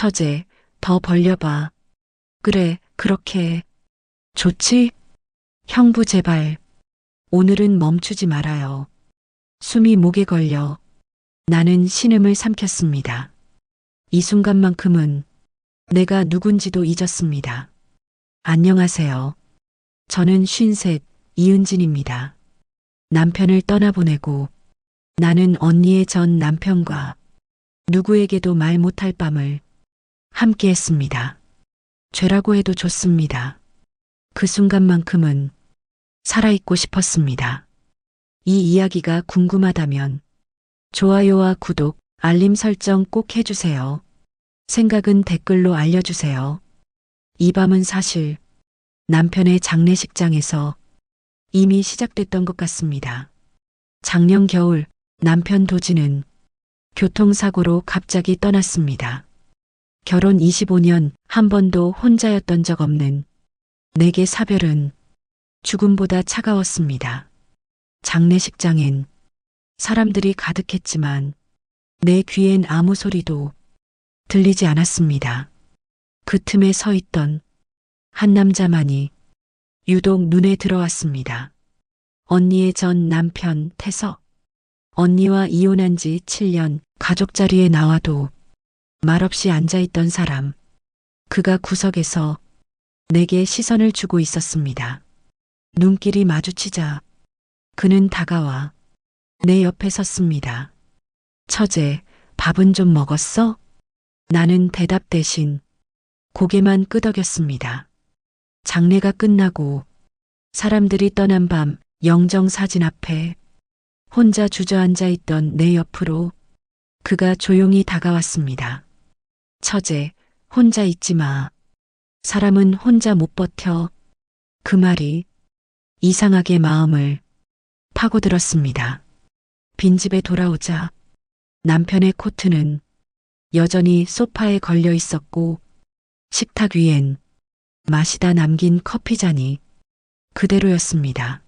처제, 더 벌려봐. 그래, 그렇게 해. 좋지? 형부 제발. 오늘은 멈추지 말아요. 숨이 목에 걸려 나는 신음을 삼켰습니다. 이 순간만큼은 내가 누군지도 잊었습니다. 안녕하세요. 저는 53, 이은진입니다. 남편을 떠나보내고 나는 언니의 전 남편과 누구에게도 말 못할 밤을 함께 했습니다. 죄라고 해도 좋습니다. 그 순간만큼은 살아있고 싶었습니다. 이 이야기가 궁금하다면 좋아요와 구독, 알림 설정 꼭 해주세요. 생각은 댓글로 알려주세요. 이 밤은 사실 남편의 장례식장에서 이미 시작됐던 것 같습니다. 작년 겨울 남편 도진은 교통사고로 갑자기 떠났습니다. 결혼 25년 한 번도 혼자였던 적 없는 내게 사별은 죽음보다 차가웠습니다. 장례식장엔 사람들이 가득했지만 내 귀엔 아무 소리도 들리지 않았습니다. 그 틈에 서 있던 한 남자만이 유독 눈에 들어왔습니다. 언니의 전 남편 태석. 언니와 이혼한 지 7년, 가족 자리에 나와도 말없이 앉아있던 사람. 그가 구석에서 내게 시선을 주고 있었습니다. 눈길이 마주치자 그는 다가와 내 옆에 섰습니다. 처제, 밥은 좀 먹었어? 나는 대답 대신 고개만 끄덕였습니다. 장례가 끝나고 사람들이 떠난 밤 영정사진 앞에 혼자 주저앉아 있던 내 옆으로 그가 조용히 다가왔습니다. 처제, 혼자 있지 마. 사람은 혼자 못 버텨. 그 말이 이상하게 마음을 파고들었습니다. 빈집에 돌아오자 남편의 코트는 여전히 소파에 걸려 있었고 식탁 위엔 마시다 남긴 커피잔이 그대로였습니다.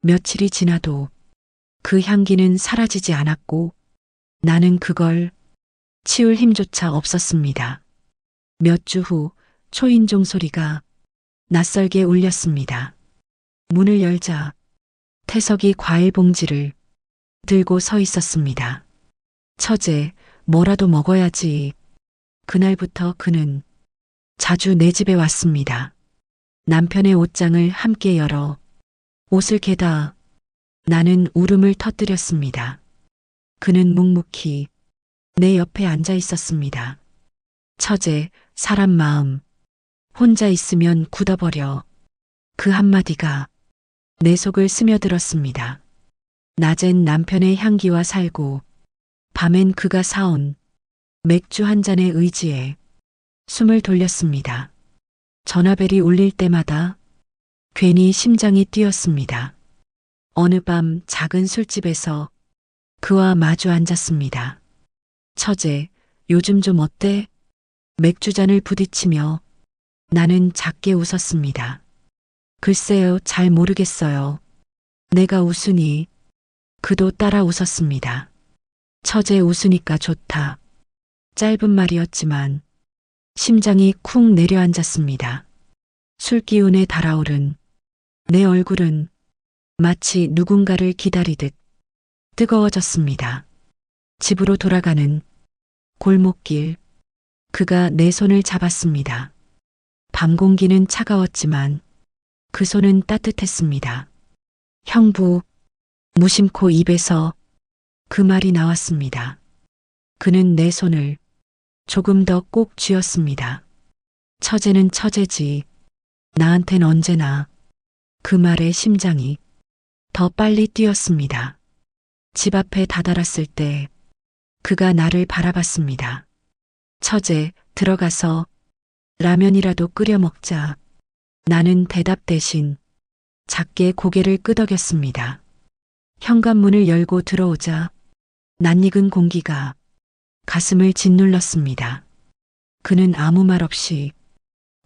며칠이 지나도 그 향기는 사라지지 않았고 나는 그걸 치울 힘조차 없었습니다. 몇 주 후 초인종 소리가 낯설게 울렸습니다. 문을 열자 태석이 과일 봉지를 들고 서 있었습니다. 처제, 뭐라도 먹어야지. 그날부터 그는 자주 내 집에 왔습니다. 남편의 옷장을 함께 열어 옷을 개다 나는 울음을 터뜨렸습니다. 그는 묵묵히 내 옆에 앉아 있었습니다. 처제, 사람 마음 혼자 있으면 굳어버려. 그 한마디가 내 속을 스며들었습니다. 낮엔 남편의 향기와 살고 밤엔 그가 사온 맥주 한 잔의 의지에 숨을 돌렸습니다. 전화벨이 울릴 때마다 괜히 심장이 뛰었습니다. 어느 밤 작은 술집에서 그와 마주 앉았습니다. 처제, 요즘 좀 어때? 맥주잔을 부딪히며 나는 작게 웃었습니다. 글쎄요, 잘 모르겠어요. 내가 웃으니 그도 따라 웃었습니다. 처제 웃으니까 좋다. 짧은 말이었지만 심장이 쿵 내려앉았습니다. 술기운에 달아오른 내 얼굴은 마치 누군가를 기다리듯 뜨거워졌습니다. 집으로 돌아가는 골목길, 그가 내 손을 잡았습니다. 밤 공기는 차가웠지만 그 손은 따뜻했습니다. 형부, 무심코 입에서 그 말이 나왔습니다. 그는 내 손을 조금 더 꼭 쥐었습니다. 처제는 처제지. 나한텐 언제나. 그 말에 심장이 더 빨리 뛰었습니다. 집 앞에 다다랐을 때 그가 나를 바라봤습니다. 처제, 들어가서 라면이라도 끓여 먹자. 나는 대답 대신 작게 고개를 끄덕였습니다. 현관문을 열고 들어오자 낯익은 공기가 가슴을 짓눌렀습니다. 그는 아무 말 없이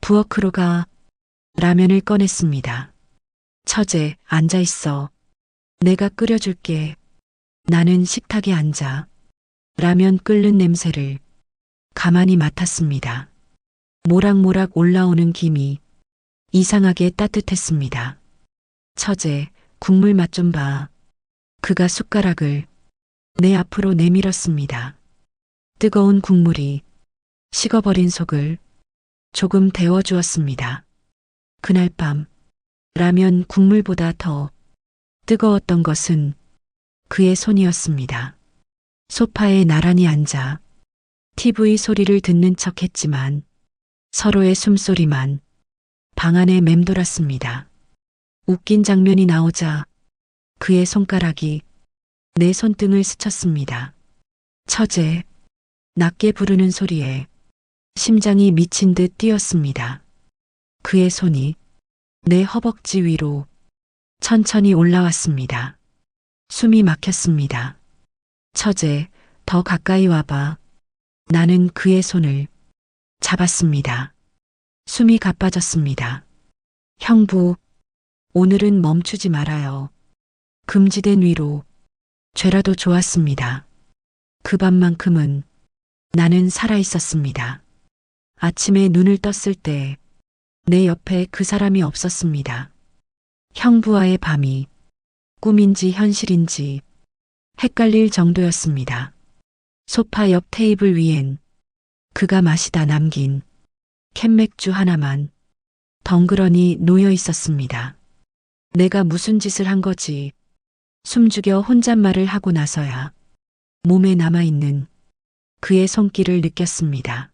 부엌으로 가 라면을 꺼냈습니다. 처제, 앉아 있어. 내가 끓여줄게. 나는 식탁에 앉아 라면 끓는 냄새를 가만히 맡았습니다. 모락모락 올라오는 김이 이상하게 따뜻했습니다. 처제, 국물 맛 좀 봐. 그가 숟가락을 내 앞으로 내밀었습니다. 뜨거운 국물이 식어버린 속을 조금 데워주었습니다. 그날 밤 라면 국물보다 더 뜨거웠던 것은 그의 손이었습니다. 소파에 나란히 앉아 TV 소리를 듣는 척 했지만 서로의 숨소리만 방 안에 맴돌았습니다. 웃긴 장면이 나오자 그의 손가락이 내 손등을 스쳤습니다. 처제, 낮게 부르는 소리에 심장이 미친 듯 뛰었습니다. 그의 손이 내 허벅지 위로 천천히 올라왔습니다. 숨이 막혔습니다. 처제, 더 가까이 와봐. 나는 그의 손을 잡았습니다. 숨이 가빠졌습니다. 형부, 오늘은 멈추지 말아요. 금지된 위로 죄라도 좋았습니다. 그 밤만큼은 나는 살아 있었습니다. 아침에 눈을 떴을 때 내 옆에 그 사람이 없었습니다. 형부와의 밤이 꿈인지 현실인지 헷갈릴 정도였습니다. 소파 옆 테이블 위엔 그가 마시다 남긴 캔맥주 하나만 덩그러니 놓여 있었습니다. 내가 무슨 짓을 한 거지? 숨죽여 혼잣말을 하고 나서야 몸에 남아있는 그의 손길을 느꼈습니다.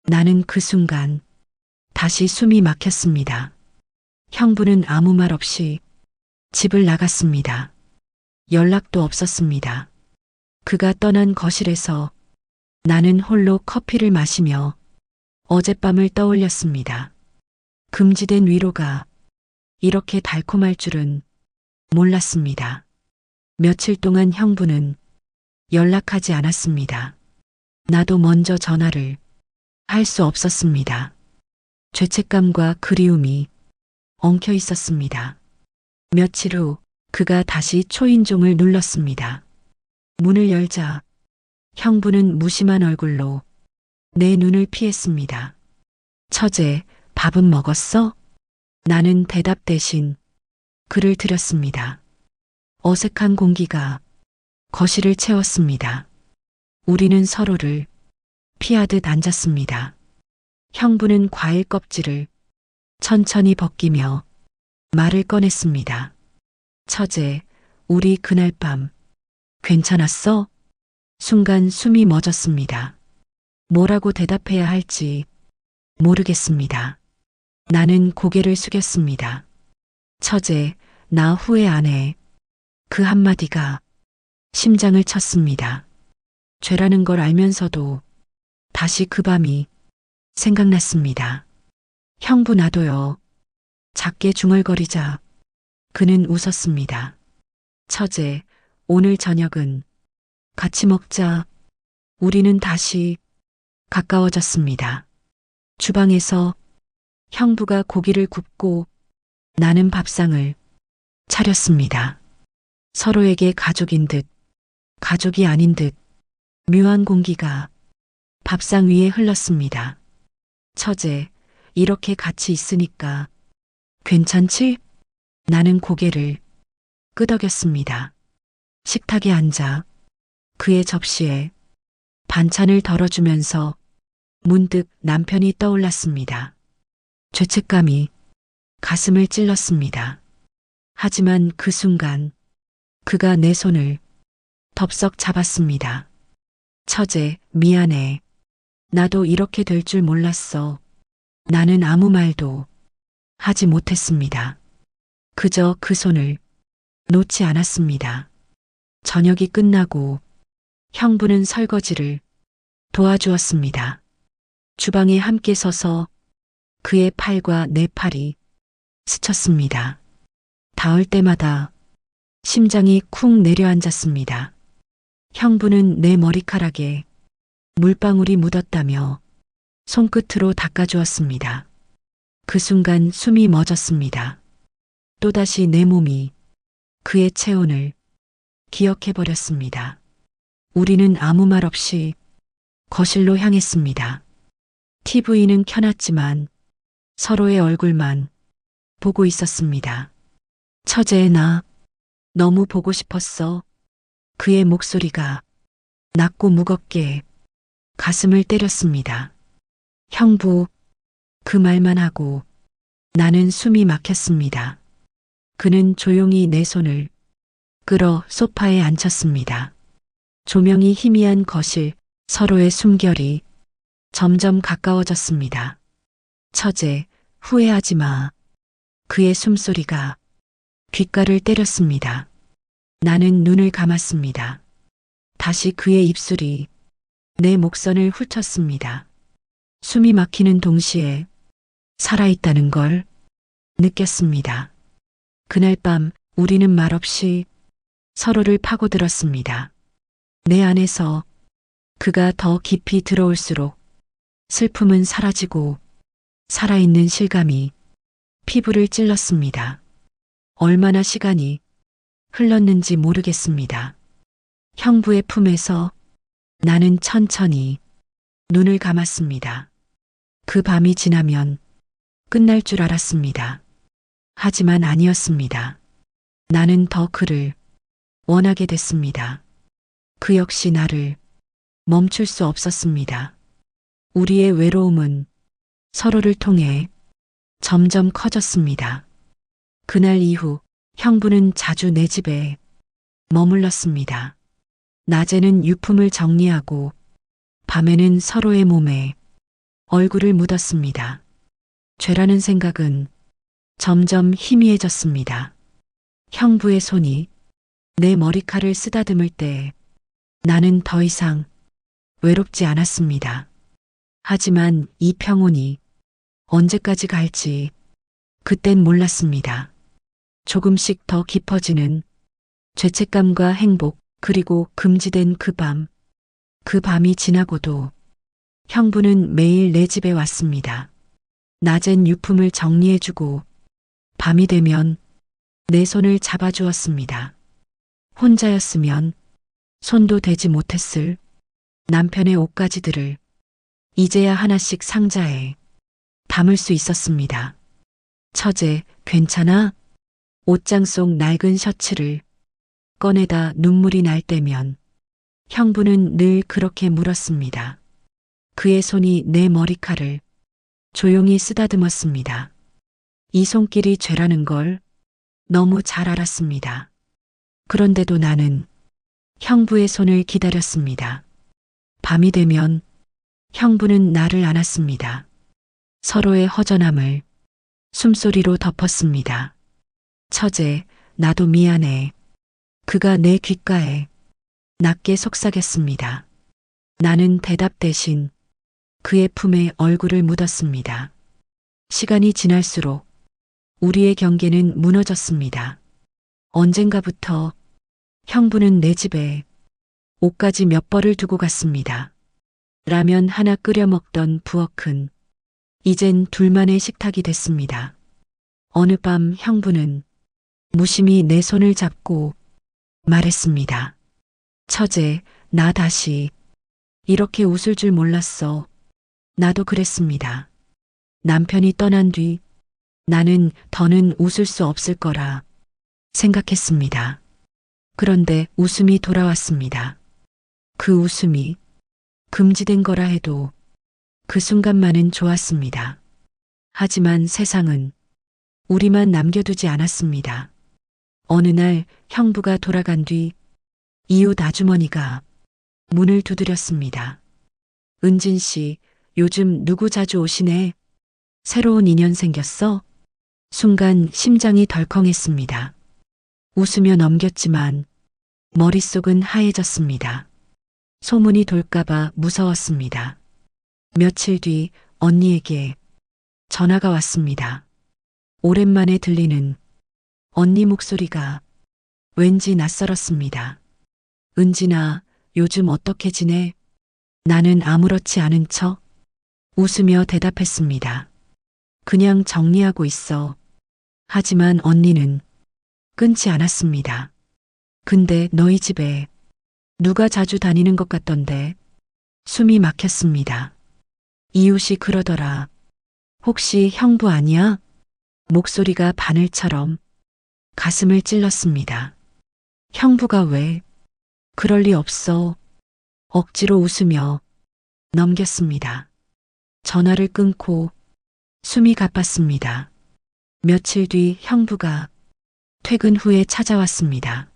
나는 그 순간 다시 숨이 막혔습니다. 형부는 아무 말 없이 집을 나갔습니다. 연락도 없었습니다. 그가 떠난 거실에서 나는 홀로 커피를 마시며 어젯밤을 떠올렸습니다. 금지된 위로가 이렇게 달콤할 줄은 몰랐습니다. 며칠 동안 형부는 연락하지 않았습니다. 나도 먼저 전화를 할 수 없었습니다. 죄책감과 그리움이 엉켜 있었습니다. 며칠 후 그가 다시 초인종을 눌렀습니다. 문을 열자 형부는 무심한 얼굴로 내 눈을 피했습니다. 처제, 밥은 먹었어? 나는 대답 대신 그를 들였습니다. 어색한 공기가 거실을 채웠습니다. 우리는 서로를 피하듯 앉았습니다. 형부는 과일 껍질을 천천히 벗기며 말을 꺼냈습니다. 처제, 우리 그날 밤 괜찮았어? 순간 숨이 멎었습니다. 뭐라고 대답해야 할지 모르겠습니다. 나는 고개를 숙였습니다. 처제, 나 후회 안 해. 그 한마디가 심장을 쳤습니다. 죄라는 걸 알면서도 다시 그 밤이 생각났습니다. 형부 나도요. 작게 중얼거리자 그는 웃었습니다. 처제, 오늘 저녁은 같이 먹자. 우리는 다시 가까워졌습니다. 주방에서 형부가 고기를 굽고 나는 밥상을 차렸습니다. 서로에게 가족인 듯, 가족이 아닌 듯 묘한 공기가 밥상 위에 흘렀습니다. 처제, 이렇게 같이 있으니까 괜찮지? 나는 고개를 끄덕였습니다. 식탁에 앉아 그의 접시에 반찬을 덜어주면서 문득 남편이 떠올랐습니다. 죄책감이 가슴을 찔렀습니다. 하지만 그 순간 그가 내 손을 덥석 잡았습니다. 처제, 미안해. 나도 이렇게 될 줄 몰랐어. 나는 아무 말도 하지 못했습니다. 그저 그 손을 놓지 않았습니다. 저녁이 끝나고 형부는 설거지를 도와주었습니다. 주방에 함께 서서 그의 팔과 내 팔이 스쳤습니다. 닿을 때마다 심장이 쿵 내려앉았습니다. 형부는 내 머리카락에 물방울이 묻었다며 손끝으로 닦아주었습니다. 그 순간 숨이 멎었습니다. 또다시 내 몸이 그의 체온을 기억해버렸습니다. 우리는 아무 말 없이 거실로 향했습니다. TV는 켜놨지만 서로의 얼굴만 보고 있었습니다. 처제의 나 너무 보고 싶었어. 그의 목소리가 낮고 무겁게 가슴을 때렸습니다. 형부, 그 말만 하고 나는 숨이 막혔습니다. 그는 조용히 내 손을 끌어 소파에 앉혔습니다. 조명이 희미한 거실, 서로의 숨결이 점점 가까워졌습니다. 처제, 후회하지 마. 그의 숨소리가 귓가를 때렸습니다. 나는 눈을 감았습니다. 다시 그의 입술이 내 목선을 훑었습니다. 숨이 막히는 동시에 살아있다는 걸 느꼈습니다. 그날 밤 우리는 말없이 서로를 파고들었습니다. 내 안에서 그가 더 깊이 들어올수록 슬픔은 사라지고 살아있는 실감이 피부를 찔렀습니다. 얼마나 시간이 흘렀는지 모르겠습니다. 형부의 품에서 나는 천천히 눈을 감았습니다. 그 밤이 지나면 끝날 줄 알았습니다. 하지만 아니었습니다. 나는 더 그를 원하게 됐습니다. 그 역시 나를 멈출 수 없었습니다. 우리의 외로움은 서로를 통해 점점 커졌습니다. 그날 이후 형부는 자주 내 집에 머물렀습니다. 낮에는 유품을 정리하고 밤에는 서로의 몸에 얼굴을 묻었습니다. 죄라는 생각은 점점 희미해졌습니다. 형부의 손이 내 머리칼을 쓰다듬을 때 나는 더 이상 외롭지 않았습니다. 하지만 이 평온이 언제까지 갈지 그땐 몰랐습니다. 조금씩 더 깊어지는 죄책감과 행복, 그리고 금지된 그 밤. 그 밤이 지나고도 형부는 매일 내 집에 왔습니다. 낮엔 유품을 정리해주고 밤이 되면 내 손을 잡아주었습니다. 혼자였으면 손도 대지 못했을 남편의 옷가지들을 이제야 하나씩 상자에 담을 수 있었습니다. 처제, 괜찮아? 옷장 속 낡은 셔츠를 꺼내다 눈물이 날 때면 형부는 늘 그렇게 물었습니다. 그의 손이 내 머리칼을 조용히 쓰다듬었습니다. 이 손길이 죄라는 걸 너무 잘 알았습니다. 그런데도 나는 형부의 손을 기다렸습니다. 밤이 되면 형부는 나를 안았습니다. 서로의 허전함을 숨소리로 덮었습니다. 처제, 나도 미안해. 그가 내 귓가에 낮게 속삭였습니다. 나는 대답 대신 그의 품에 얼굴을 묻었습니다. 시간이 지날수록 우리의 경계는 무너졌습니다. 언젠가부터 형부는 내 집에 옷까지 몇 벌을 두고 갔습니다. 라면 하나 끓여 먹던 부엌은 이젠 둘만의 식탁이 됐습니다. 어느 밤 형부는 무심히 내 손을 잡고 말했습니다. 처제, 나 다시 이렇게 웃을 줄 몰랐어. 나도 그랬습니다. 남편이 떠난 뒤 나는 더는 웃을 수 없을 거라 생각했습니다. 그런데 웃음이 돌아왔습니다. 그 웃음이 금지된 거라 해도 그 순간만은 좋았습니다. 하지만 세상은 우리만 남겨두지 않았습니다. 어느 날 형부가 돌아간 뒤 이웃 아주머니가 문을 두드렸습니다. 은진 씨, 요즘 누구 자주 오시네? 새로운 인연 생겼어? 순간 심장이 덜컹했습니다. 웃으며 넘겼지만 머릿속은 하얘졌습니다. 소문이 돌까봐 무서웠습니다. 며칠 뒤 언니에게 전화가 왔습니다. 오랜만에 들리는 언니 목소리가 왠지 낯설었습니다. 은진아, 요즘 어떻게 지내? 나는 아무렇지 않은 척 웃으며 대답했습니다. 그냥 정리하고 있어. 하지만 언니는 끊지 않았습니다. 근데 너희 집에 누가 자주 다니는 것 같던데? 숨이 막혔습니다. 이웃이 그러더라. 혹시 형부 아니야? 목소리가 바늘처럼 가슴을 찔렀습니다. 형부가 왜? 그럴 리 없어. 억지로 웃으며 넘겼습니다. 전화를 끊고 숨이 가빴습니다. 며칠 뒤 형부가 퇴근 후에 찾아왔습니다.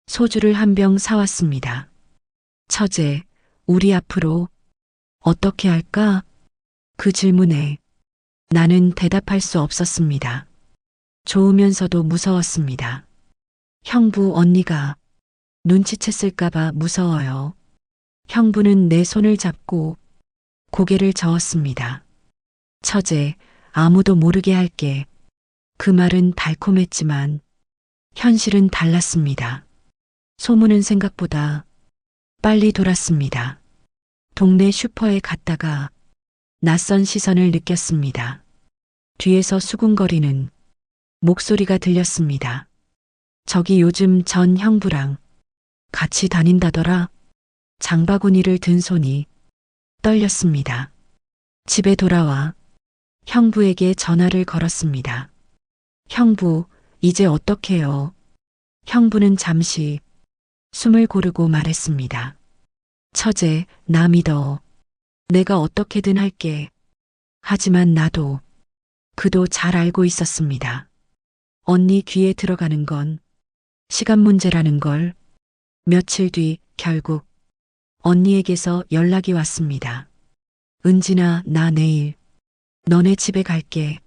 소주를 한 병 사왔습니다. 처제, 우리 앞으로 어떻게 할까? 그 질문에 나는 대답할 수 없었습니다. 좋으면서도 무서웠습니다. 형부 언니가 눈치챘을까봐 무서워요. 형부는 내 손을 잡고 고개를 저었습니다. 처제, 아무도 모르게 할게. 그 말은 달콤했지만 현실은 달랐습니다. 소문은 생각보다 빨리 돌았습니다. 동네 슈퍼에 갔다가 낯선 시선을 느꼈습니다. 뒤에서 수군거리는 목소리가 들렸습니다. 저기 요즘 전 형부랑 같이 다닌다더라. 장바구니를 든 손이 떨렸습니다. 집에 돌아와 형부에게 전화를 걸었습니다. 형부, 이제 어떡해요? 형부는 잠시 숨을 고르고 말했습니다. 처제, 나 믿어. 내가 어떻게든 할게. 하지만 나도 그도 잘 알고 있었습니다. 언니 귀에 들어가는 건 시간 문제라는 걸. 며칠 뒤 결국 언니에게서 연락이 왔습니다. 은진아, 나 내일 너네 집에 갈게.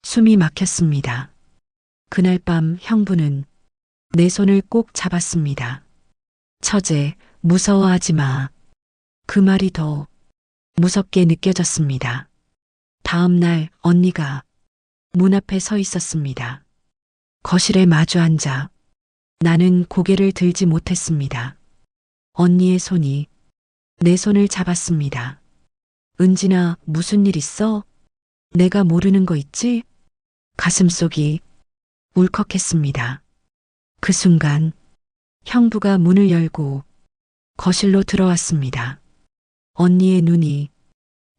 숨이 막혔습니다. 그날 밤 형부는 내 손을 꼭 잡았습니다. 처제, 무서워하지 마. 그 말이 더 무섭게 느껴졌습니다. 다음 날 언니가 문 앞에 서 있었습니다. 거실에 마주 앉아 나는 고개를 들지 못했습니다. 언니의 손이 내 손을 잡았습니다. 은진아, 무슨 일 있어? 내가 모르는 거 있지? 가슴속이 울컥했습니다. 그 순간 형부가 문을 열고 거실로 들어왔습니다. 언니의 눈이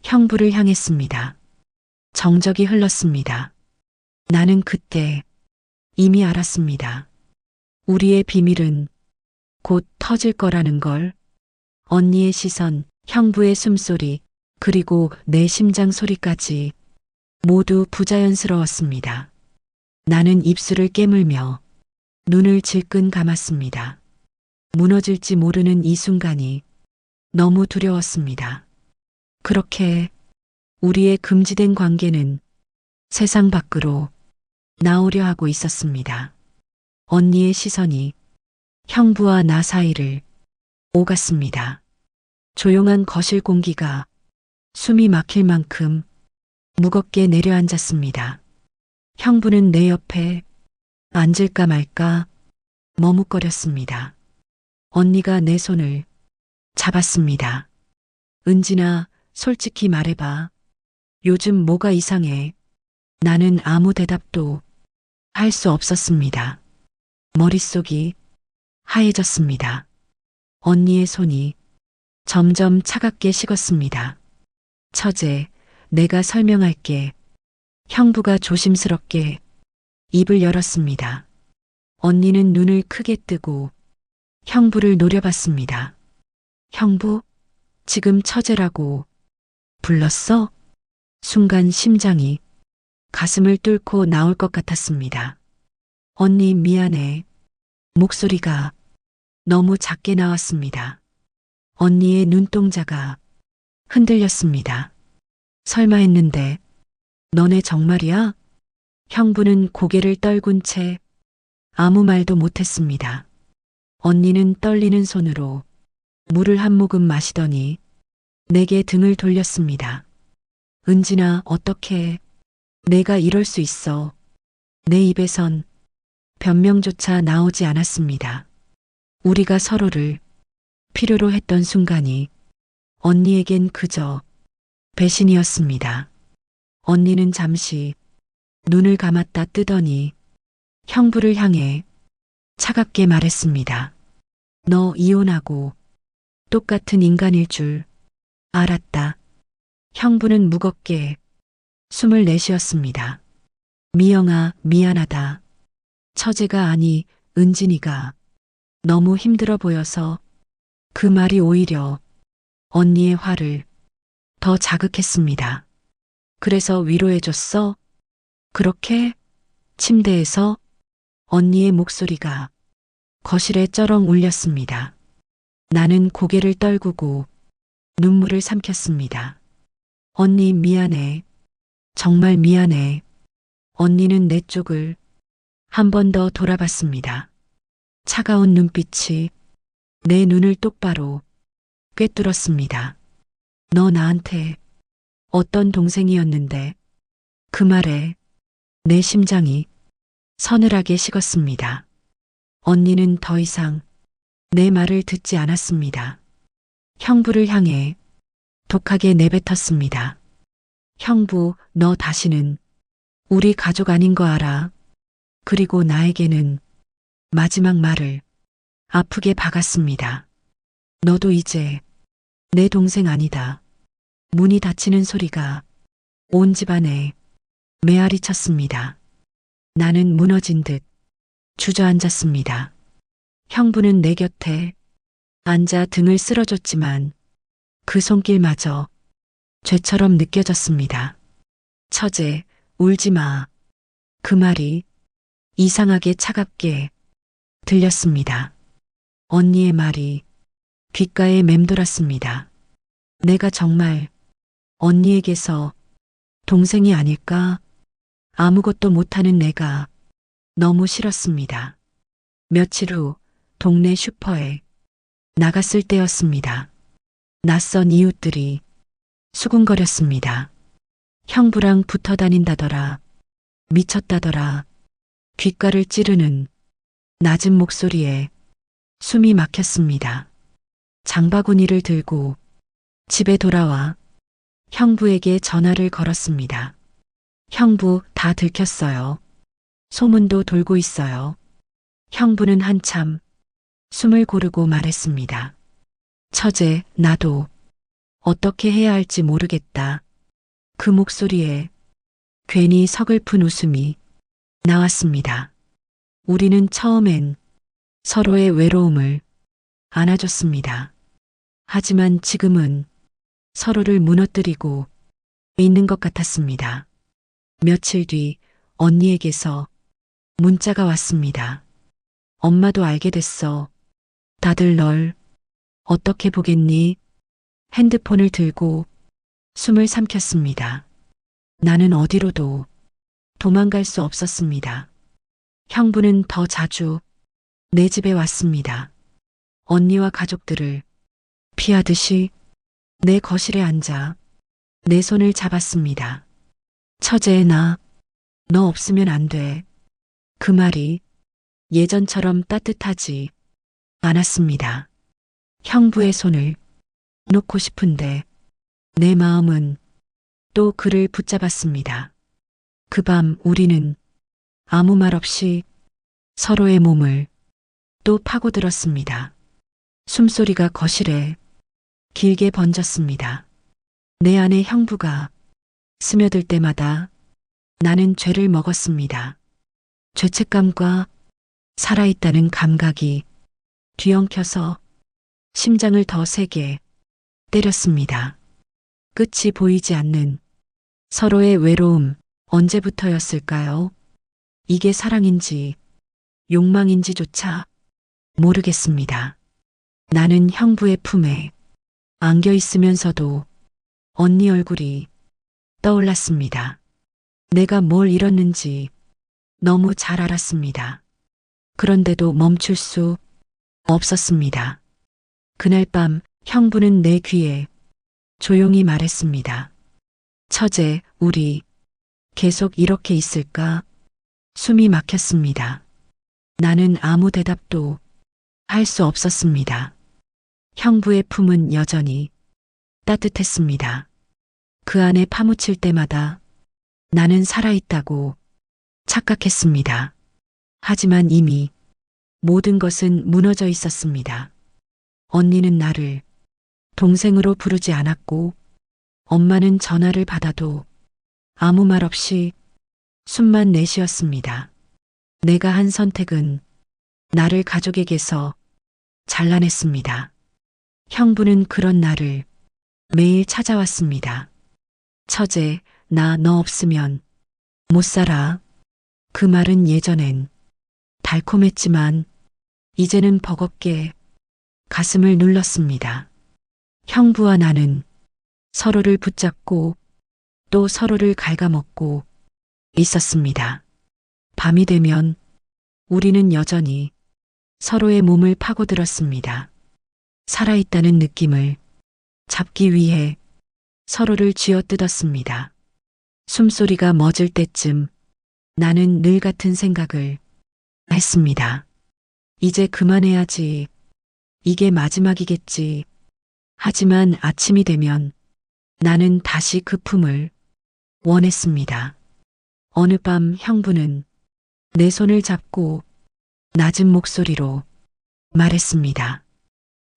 형부를 향했습니다. 정적이 흘렀습니다. 나는 그때 이미 알았습니다. 우리의 비밀은 곧 터질 거라는 걸. 언니의 시선, 형부의 숨소리, 그리고 내 심장 소리까지 모두 부자연스러웠습니다. 나는 입술을 깨물며 눈을 질끈 감았습니다. 무너질지 모르는 이 순간이 너무 두려웠습니다. 그렇게 우리의 금지된 관계는 세상 밖으로 나오려 하고 있었습니다. 언니의 시선이 형부와 나 사이를 오갔습니다. 조용한 거실 공기가 숨이 막힐 만큼 무겁게 내려앉았습니다. 형부는 내 옆에 앉을까 말까 머뭇거렸습니다. 언니가 내 손을 잡았습니다. 은진아, 솔직히 말해봐. 요즘 뭐가 이상해? 나는 아무 대답도 할 수 없었습니다. 머릿속이 하얘졌습니다. 언니의 손이 점점 차갑게 식었습니다. 처제, 내가 설명할게. 형부가 조심스럽게 입을 열었습니다. 언니는 눈을 크게 뜨고 형부를 노려봤습니다. 형부, 지금 처제라고 불렀어? 순간 심장이 가슴을 뚫고 나올 것 같았습니다. 언니 미안해. 목소리가 너무 작게 나왔습니다. 언니의 눈동자가 흔들렸습니다. 설마 했는데 너네 정말이야? 형부는 고개를 떨군 채 아무 말도 못했습니다. 언니는 떨리는 손으로 물을 한 모금 마시더니 내게 등을 돌렸습니다. 은진아, 어떻게 내가 이럴 수 있어. 내 입에선 변명조차 나오지 않았습니다. 우리가 서로를 필요로 했던 순간이 언니에겐 그저 배신이었습니다. 언니는 잠시 눈을 감았다 뜨더니 형부를 향해 차갑게 말했습니다. 너 이혼하고 똑같은 인간일 줄 알았다. 형부는 무겁게 숨을 내쉬었습니다. 미영아, 미안하다. 처제가 아니, 은진이가 너무 힘들어 보여서 그 말이 오히려 언니의 화를 더 자극했습니다. 그래서 위로해줬어? 그렇게 침대에서 언니의 목소리가 거실에 쩌렁 울렸습니다. 나는 고개를 떨구고 눈물을 삼켰습니다. 언니 미안해. 정말 미안해. 언니는 내 쪽을 한 번 더 돌아봤습니다. 차가운 눈빛이 내 눈을 똑바로 꿰뚫었습니다. 너 나한테 어떤 동생이었는데 그 말에 내 심장이 서늘하게 식었습니다. 언니는 더 이상 내 말을 듣지 않았습니다. 형부를 향해 독하게 내뱉었습니다. 형부, 너 다시는 우리 가족 아닌 거 알아. 그리고 나에게는 마지막 말을 아프게 박았습니다. 너도 이제 내 동생 아니다. 문이 닫히는 소리가 온 집안에 메아리 쳤습니다. 나는 무너진 듯 주저앉았습니다. 형부는 내 곁에 앉아 등을 쓸어줬지만 그 손길마저 죄처럼 느껴졌습니다. 처제, 울지 마. 그 말이 이상하게 차갑게 들렸습니다. 언니의 말이 귓가에 맴돌았습니다. 내가 정말 언니에게서 동생이 아닐까? 아무것도 못하는 내가 너무 싫었습니다. 며칠 후 동네 슈퍼에 나갔을 때였습니다. 낯선 이웃들이 수군거렸습니다. 형부랑 붙어 다닌다더라. 미쳤다더라. 귓가를 찌르는 낮은 목소리에 숨이 막혔습니다. 장바구니를 들고 집에 돌아와 형부에게 전화를 걸었습니다. 형부, 다 들켰어요. 소문도 돌고 있어요. 형부는 한참 숨을 고르고 말했습니다. 처제, 나도 어떻게 해야 할지 모르겠다. 그 목소리에 괜히 서글픈 웃음이 나왔습니다. 우리는 처음엔 서로의 외로움을 안아줬습니다. 하지만 지금은 서로를 무너뜨리고 있는 것 같았습니다. 며칠 뒤 언니에게서 문자가 왔습니다. 엄마도 알게 됐어. 다들 널 어떻게 보겠니? 핸드폰을 들고 숨을 삼켰습니다. 나는 어디로도 도망갈 수 없었습니다. 형부는 더 자주 내 집에 왔습니다. 언니와 가족들을 피하듯이 내 거실에 앉아 내 손을 잡았습니다. 처제, 너 없으면 안 돼. 그 말이 예전처럼 따뜻하지 않았습니다. 형부의 손을 놓고 싶은데 내 마음은 또 그를 붙잡았습니다. 그 밤 우리는 아무 말 없이 서로의 몸을 또 파고들었습니다. 숨소리가 거실에 길게 번졌습니다. 내 안에 형부가 스며들 때마다 나는 죄를 먹었습니다. 죄책감과 살아있다는 감각이 뒤엉켜서 심장을 더 세게 때렸습니다. 끝이 보이지 않는 서로의 외로움, 언제부터였을까요? 이게 사랑인지 욕망인지조차 모르겠습니다. 나는 형부의 품에 안겨 있으면서도 언니 얼굴이 떠올랐습니다. 내가 뭘 잃었는지 너무 잘 알았습니다. 그런데도 멈출 수 없었습니다. 그날 밤 형부는 내 귀에 조용히 말했습니다. 처제, 우리 계속 이렇게 있을까? 숨이 막혔습니다. 나는 아무 대답도 할 수 없었습니다. 형부의 품은 여전히 따뜻했습니다. 그 안에 파묻힐 때마다 나는 살아있다고 착각했습니다. 하지만 이미 모든 것은 무너져 있었습니다. 언니는 나를 동생으로 부르지 않았고 엄마는 전화를 받아도 아무 말 없이 숨만 내쉬었습니다. 내가 한 선택은 나를 가족에게서 잘라냈습니다. 형부는 그런 날을 매일 찾아왔습니다. 처제, 나 너 없으면 못 살아. 그 말은 예전엔 달콤했지만 이제는 버겁게 가슴을 눌렀습니다. 형부와 나는 서로를 붙잡고 또 서로를 갉아먹고 있었습니다. 밤이 되면 우리는 여전히 서로의 몸을 파고들었습니다. 살아있다는 느낌을 잡기 위해 서로를 쥐어뜯었습니다. 숨소리가 멎을 때쯤 나는 늘 같은 생각을 했습니다. 이제 그만해야지. 이게 마지막이겠지. 하지만 아침이 되면 나는 다시 그 품을 원했습니다. 어느 밤 형부는 내 손을 잡고 낮은 목소리로 말했습니다.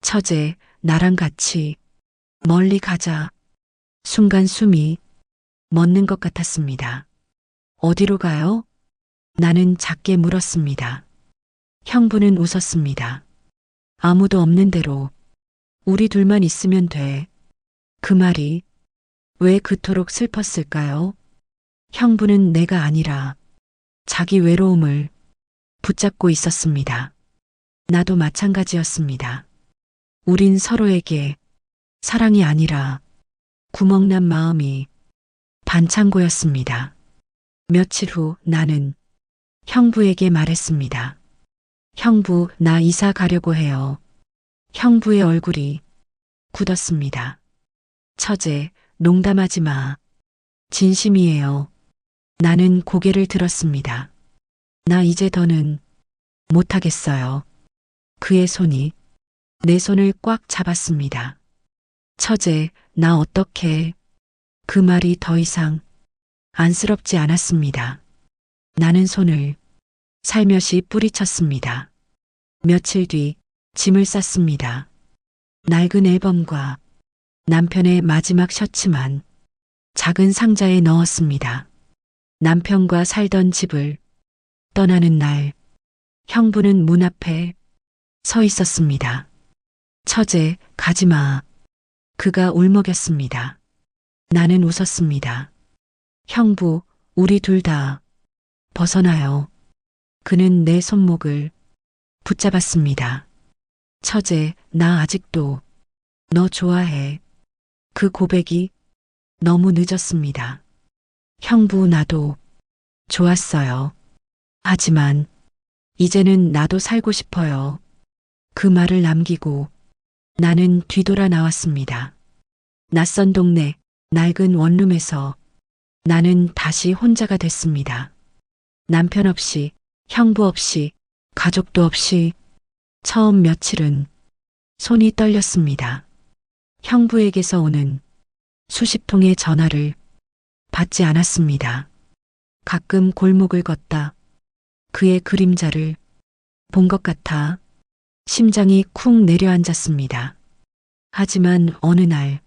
처제, 나랑 같이 멀리 가자. 순간 숨이 멎는 것 같았습니다. 어디로 가요? 나는 작게 물었습니다. 형부는 웃었습니다. 아무도 없는 데로. 우리 둘만 있으면 돼. 그 말이 왜 그토록 슬펐을까요? 형부는 내가 아니라 자기 외로움을 붙잡고 있었습니다. 나도 마찬가지였습니다. 우린 서로에게 사랑이 아니라 구멍난 마음이 반창고였습니다. 며칠 후 나는 형부에게 말했습니다. 형부, 나 이사 가려고 해요. 형부의 얼굴이 굳었습니다. 처제, 농담하지 마. 진심이에요. 나는 고개를 들었습니다. 나 이제 더는 못하겠어요. 그의 손이 내 손을 꽉 잡았습니다. 처제, 나 어떡해. 그 말이 더 이상 안쓰럽지 않았습니다. 나는 손을 살며시 뿌리쳤습니다. 며칠 뒤 짐을 쌌습니다. 낡은 앨범과 남편의 마지막 셔츠만 작은 상자에 넣었습니다. 남편과 살던 집을 떠나는 날, 형부는 문 앞에 서 있었습니다. 처제, 가지마. 그가 울먹였습니다. 나는 웃었습니다. 형부, 우리 둘 다 벗어나요. 그는 내 손목을 붙잡았습니다. 처제, 나 아직도 너 좋아해. 그 고백이 너무 늦었습니다. 형부, 나도 좋았어요. 하지만 이제는 나도 살고 싶어요. 그 말을 남기고 나는 뒤돌아 나왔습니다. 낯선 동네, 낡은 원룸에서 나는 다시 혼자가 됐습니다. 남편 없이, 형부 없이, 가족도 없이 처음 며칠은 손이 떨렸습니다. 형부에게서 오는 수십 통의 전화를 받지 않았습니다. 가끔 골목을 걷다 그의 그림자를 본 것 같아 심장이 쿵 내려앉았습니다. 하지만 어느 날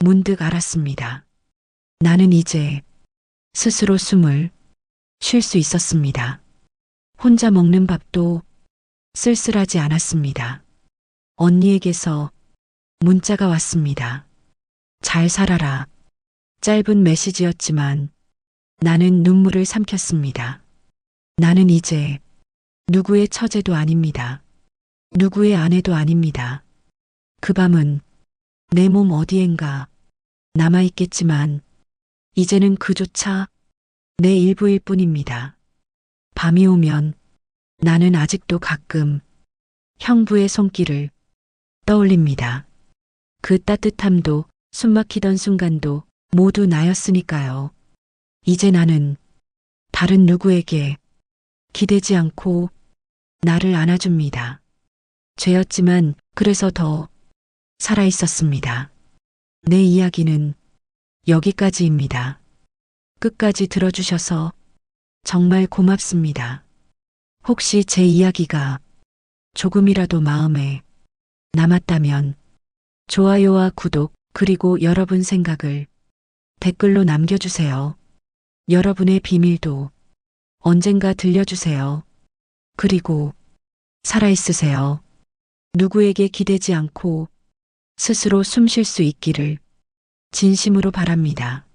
문득 알았습니다. 나는 이제 스스로 숨을 쉴 수 있었습니다. 혼자 먹는 밥도 쓸쓸하지 않았습니다. 언니에게서 문자가 왔습니다. 잘 살아라. 짧은 메시지였지만 나는 눈물을 삼켰습니다. 나는 이제 누구의 처제도 아닙니다. 누구의 아내도 아닙니다. 그 밤은 내 몸 어디엔가 남아있겠지만 이제는 그조차 내 일부일 뿐입니다. 밤이 오면 나는 아직도 가끔 형부의 손길을 떠올립니다. 그 따뜻함도 숨막히던 순간도 모두 나였으니까요. 이제 나는 다른 누구에게 기대지 않고 나를 안아줍니다. 죄였지만 그래서 더 살아있었습니다. 내 이야기는 여기까지입니다. 끝까지 들어주셔서 정말 고맙습니다. 혹시 제 이야기가 조금이라도 마음에 남았다면 좋아요와 구독, 그리고 여러분 생각을 댓글로 남겨주세요. 여러분의 비밀도 언젠가 들려주세요. 그리고 살아있으세요. 누구에게 기대지 않고 스스로 숨 쉴 수 있기를 진심으로 바랍니다.